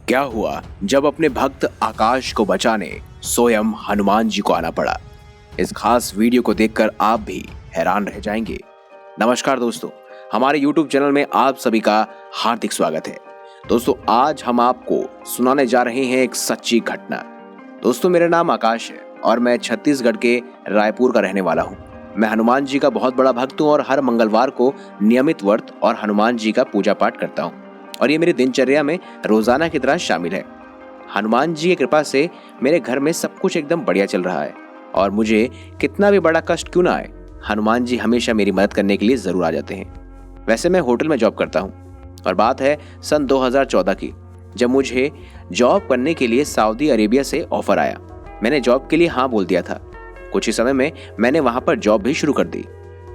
क्या हुआ जब अपने भक्त आकाश को बचाने स्वयं हनुमान जी को आना पड़ा। इस खास वीडियो को देखकर आप भी हैरान रह जाएंगे। नमस्कार दोस्तों, हमारे YouTube चैनल में आप सभी का हार्दिक स्वागत है। दोस्तों, आज हम आपको सुनाने जा रहे हैं एक सच्ची घटना। दोस्तों, मेरा नाम आकाश है और मैं छत्तीसगढ़ के रायपुर का रहने वाला हूँ। मैं हनुमान जी का बहुत बड़ा भक्त हूँ और हर मंगलवार को नियमित व्रत और हनुमान जी का पूजा पाठ करता हूँ और ये मेरी दिनचर्या में रोजाना की तरह शामिल है। हनुमान जी की कृपा से मेरे घर में सब कुछ एकदम बढ़िया चल रहा है और मुझे कितना भी बड़ा कष्ट क्यों ना आए, हनुमान जी हमेशा मेरी मदद करने के लिए जरूर आ जाते हैं। वैसे मैं होटल में जॉब करता हूँ और बात है सन 2014 की, जब मुझे जॉब करने के लिए सऊदी अरेबिया से ऑफर आया। मैंने जॉब के लिए हाँ बोल दिया था। कुछ ही समय में मैंने वहां पर जॉब भी शुरू कर दी।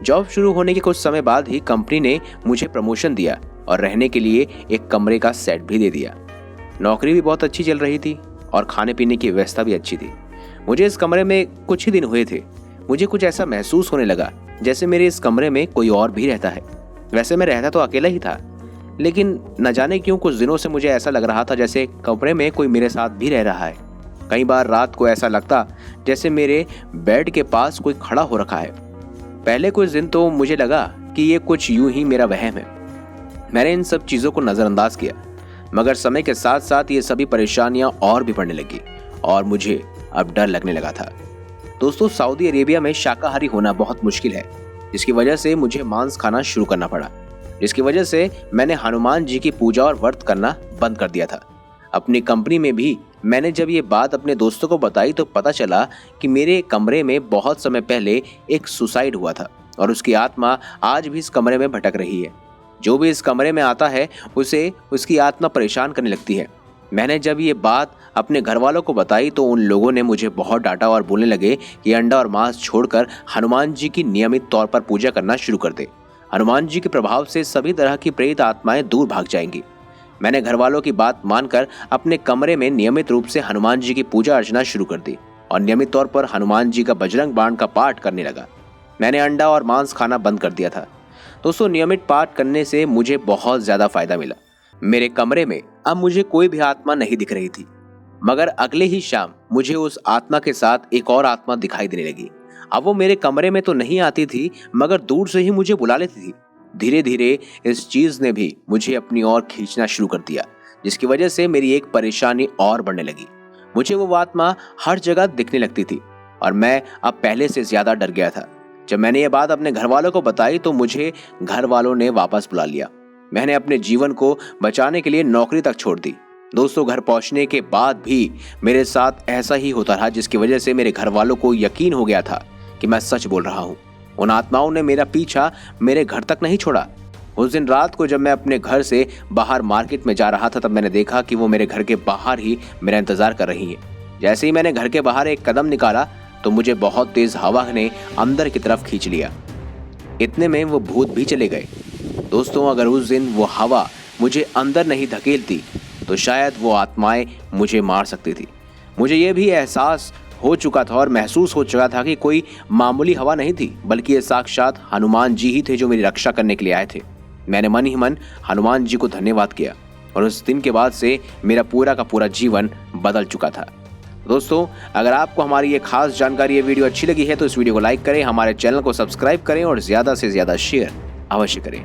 जॉब शुरू होने के कुछ समय बाद ही कंपनी ने मुझे प्रमोशन दिया और रहने के लिए एक कमरे का सेट भी दे दिया। नौकरी भी बहुत अच्छी चल रही थी और खाने पीने की व्यवस्था भी अच्छी थी। मुझे इस कमरे में कुछ ही दिन हुए थे, मुझे कुछ ऐसा महसूस होने लगा जैसे मेरे इस कमरे में कोई और भी रहता है। वैसे मैं रहता तो अकेला ही था, लेकिन न जाने क्यों कुछ दिनों से मुझे ऐसा लग रहा था जैसे कमरे में कोई मेरे साथ भी रह रहा है। कई बार रात को ऐसा लगता जैसे मेरे बेड के पास कोई खड़ा हो रखा है। पहले कुछ दिन तो मुझे लगा कि ये कुछ यूं ही मेरा वहम है। मैंने इन सब चीजों को नजरअंदाज किया, मगर समय के साथ साथ ये सभी परेशानियां और भी बढ़ने लगी और मुझे अब डर लगने लगा था। दोस्तों, सऊदी अरेबिया में शाकाहारी होना बहुत मुश्किल है, जिसकी वजह से मुझे मांस खाना शुरू करना पड़ा, जिसकी वजह से मैंने हनुमान जी की पूजा और व्रत करना बंद कर दिया था। अपनी कंपनी में भी मैंने जब ये बात अपने दोस्तों को बताई तो पता चला कि मेरे कमरे में बहुत समय पहले एक सुसाइड हुआ था और उसकी आत्मा आज भी इस कमरे में भटक रही है। जो भी इस कमरे में आता है उसे उसकी आत्मा परेशान करने लगती है। मैंने जब ये बात अपने घर वालों को बताई तो उन लोगों ने मुझे बहुत डांटा और बोलने लगे कि अंडा और मांस छोड़कर हनुमान जी की नियमित तौर पर पूजा करना शुरू कर दे। हनुमान जी के प्रभाव से सभी तरह की प्रेत आत्माएं दूर भाग जाएंगी। मैंने घर वालों की बात मानकर अपने कमरे में नियमित रूप से हनुमान जी की पूजा अर्चना शुरू कर दी और नियमित तौर पर हनुमान जी का बजरंग बाण का पाठ करने लगा। मैंने अंडा और मांस खाना बंद कर दिया था। दोस्तों, नियमित पाठ करने से मुझे बहुत ज्यादा फायदा मिला। मेरे कमरे में अब मुझे कोई भी आत्मा नहीं दिख रही थी, मगर अगले ही शाम मुझे उस आत्मा के साथ एक और आत्मा दिखाई देने लगी। अब वो मेरे कमरे में तो नहीं आती थी, मगर दूर से ही मुझे बुला लेती थी। धीरे धीरे इस चीज ने भी मुझे अपनी ओर खींचना शुरू कर दिया, जिसकी वजह से मेरी एक परेशानी और बढ़ने लगी। मुझे वो आत्मा हर जगह दिखने लगती थी और मैं अब पहले से ज्यादा डर गया था। जब मैंने ये बात अपने घर वालों को बताई तो मुझे घर वालों ने वापस बुला लिया। मैंने अपने जीवन को बचाने के लिए नौकरी तक छोड़ दी। दोस्तों, घर पहुंचने के बाद भी मेरे साथ ऐसा ही होता रहा, जिसकी वजह से मेरे घर वालों को यकीन हो गया था कि मैं सच बोल रहा हूँ। उन आत्माओं ने मेरा पीछा मेरे घर तक नहीं छोड़ा। उस दिन रात को जब मैं अपने घर से बाहर मार्केट में जा रहा था, तब मैंने देखा कि वो मेरे घर के बाहर ही मेरा इंतजार कर रही है। जैसे ही मैंने घर के बाहर एक कदम निकाला तो मुझे बहुत तेज हवा ने अंदर की तरफ खींच लिया। इतने में वो भूत भी चले गए। दोस्तों, अगर उस दिन वो हवा मुझे अंदर नहीं धकेलती तो शायद वो आत्माएं मुझे मार सकती थी। मुझे ये भी एहसास हो चुका था और महसूस हो चुका था कि कोई मामूली हवा नहीं थी, बल्कि ये साक्षात हनुमान जी ही थे जो मेरी रक्षा करने के लिए आए थे। मैंने मन ही मन हनुमान जी को धन्यवाद किया और उस दिन के बाद से मेरा पूरा का पूरा जीवन बदल चुका था। दोस्तों, अगर आपको हमारी ये खास जानकारी, ये वीडियो अच्छी लगी है तो इस वीडियो को लाइक करें, हमारे चैनल को सब्सक्राइब करें और ज्यादा से ज्यादा शेयर अवश्य करें।